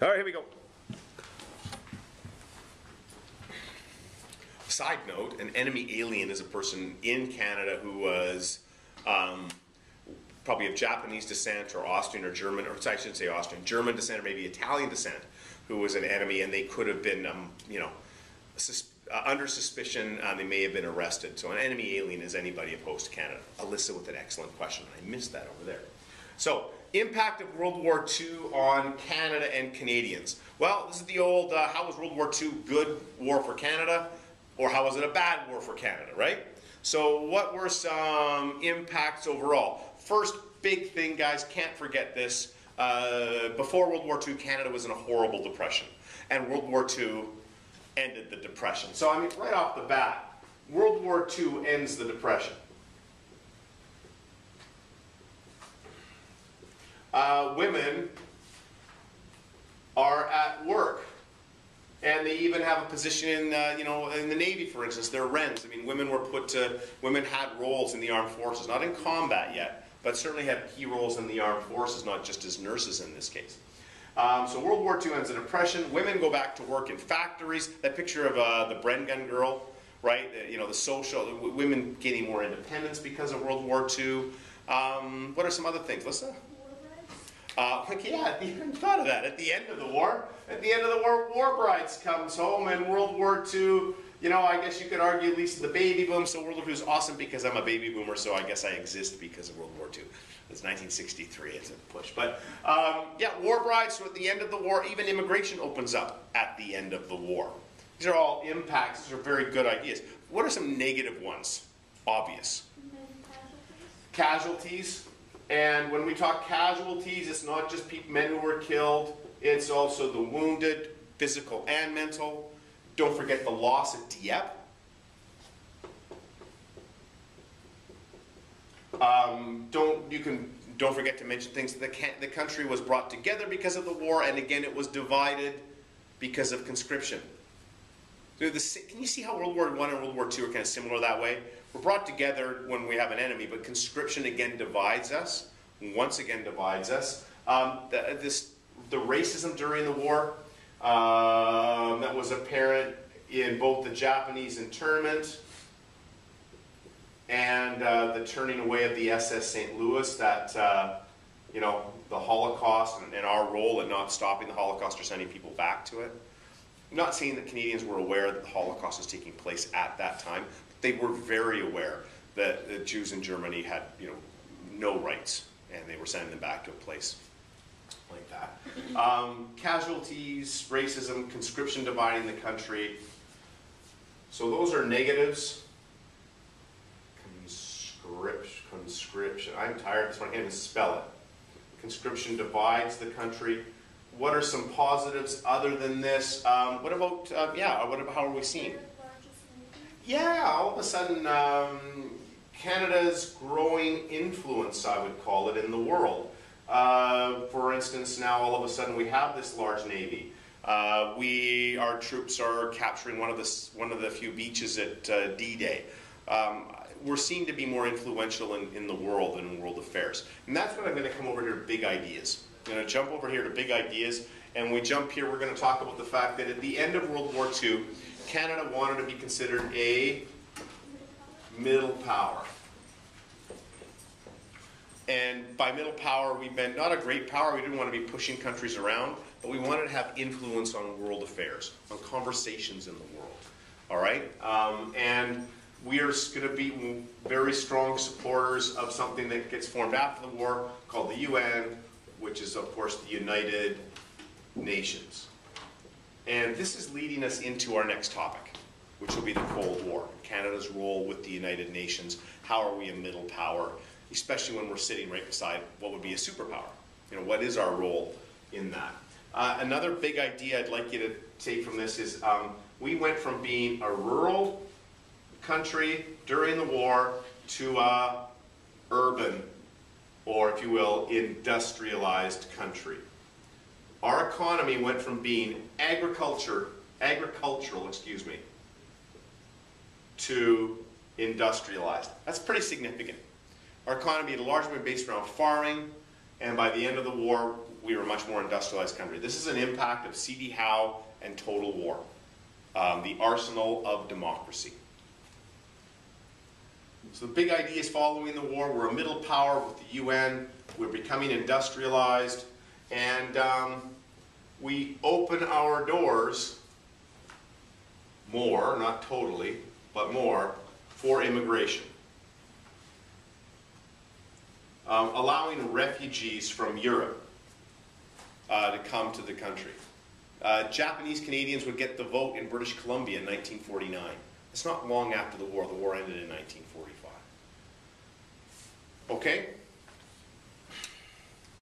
All right, here we go. Side note, an enemy alien is a person in Canada who was probably of Japanese descent or Austrian or German, or I shouldn't say Austrian, German descent or maybe Italian descent, who was an enemy, and they could have been, under suspicion. They may have been arrested. So an enemy alien is anybody opposed to Canada. Alyssa with an excellent question. I missed that over there. So, impact of World War II on Canada and Canadians. Well, this is the old, how was World War II good war for Canada? Or how was it a bad war for Canada, right? So what were some impacts overall? First big thing, guys, can't forget this. Before World War II, Canada was in a horrible depression. And World War II ended the depression. So, I mean, right off the bat, World War II ends the depression. Women are at work. And they even have a position in, in the Navy, for instance. They're wrens. I mean, women had roles in the armed forces, not in combat yet, but certainly had key roles in the armed forces, not just as nurses in this case. So World War II ends the depression. Women go back to work in factories. That picture of the Brengan girl, right? The social women gaining more independence because of World War II. What are some other things, Lisa? Yeah, I hadn't thought of that. At the end of the war, War Brides comes home, and World War II, I guess you could argue at least the baby boom. So World War II is awesome because I'm a baby boomer, so I guess I exist because of World War II. It's 1963, it's a push. But yeah, War Brides, so at the end of the war, even immigration opens up at the end of the war. These are all impacts, these are very good ideas. What are some negative ones? Obvious. Casualties. And when we talk casualties, it's not just men who were killed, it's also the wounded, physical and mental. Don't forget the loss at Dieppe. Don't forget to mention things. The country was brought together because of the war, and again it was divided because of conscription. Can you see how World War I and World War II are kind of similar that way? We're brought together when we have an enemy, but conscription again divides us, once again divides us. The racism during the war that was apparent in both the Japanese internment and the turning away of the SS St. Louis, that the Holocaust and our role in not stopping the Holocaust or sending people back to it. I'm not saying that Canadians were aware that the Holocaust was taking place at that time. They were very aware that the Jews in Germany had, no rights, and they were sending them back to a place like that. Casualties, racism, conscription dividing the country. So those are negatives. Conscription. I'm tired. This one I can't even spell it. Conscription divides the country. What are some positives other than this? What about, how are we seeing? Yeah, all of a sudden, Canada's growing influence, I would call it, in the world. For instance, now all of a sudden we have this large navy. Our troops are capturing one of the few beaches at D-Day. We're seen to be more influential in the world and in world affairs. And that's when I'm going to come over here to big ideas. I'm going to jump over here to big ideas, and when we jump here, we're going to talk about the fact that at the end of World War II, Canada wanted to be considered a middle power. And by middle power, we meant not a great power. We didn't want to be pushing countries around, but we wanted to have influence on world affairs, on conversations in the world. All right? And we are going to be very strong supporters of something that gets formed after the war called the UN, which is, of course, the United Nations. And this is leading us into our next topic, which will be the Cold War, Canada's role with the United Nations. How are we a middle power, especially when we're sitting right beside what would be a superpower? What is our role in that? Another big idea I'd like you to take from this is we went from being a rural country during the war to a urban, or if you will, industrialized country. Our economy went from being agricultural, to industrialized. That's pretty significant. Our economy had largely been based around farming, and by the end of the war, we were a much more industrialized country. This is an impact of C.D. Howe and Total War, the arsenal of democracy. So the big ideas following the war, we're a middle power with the UN, we're becoming industrialized, and we open our doors more, not totally, but more, for immigration. Allowing refugees from Europe to come to the country. Japanese Canadians would get the vote in British Columbia in 1949. It's not long after the war. The war ended in 1945. Okay?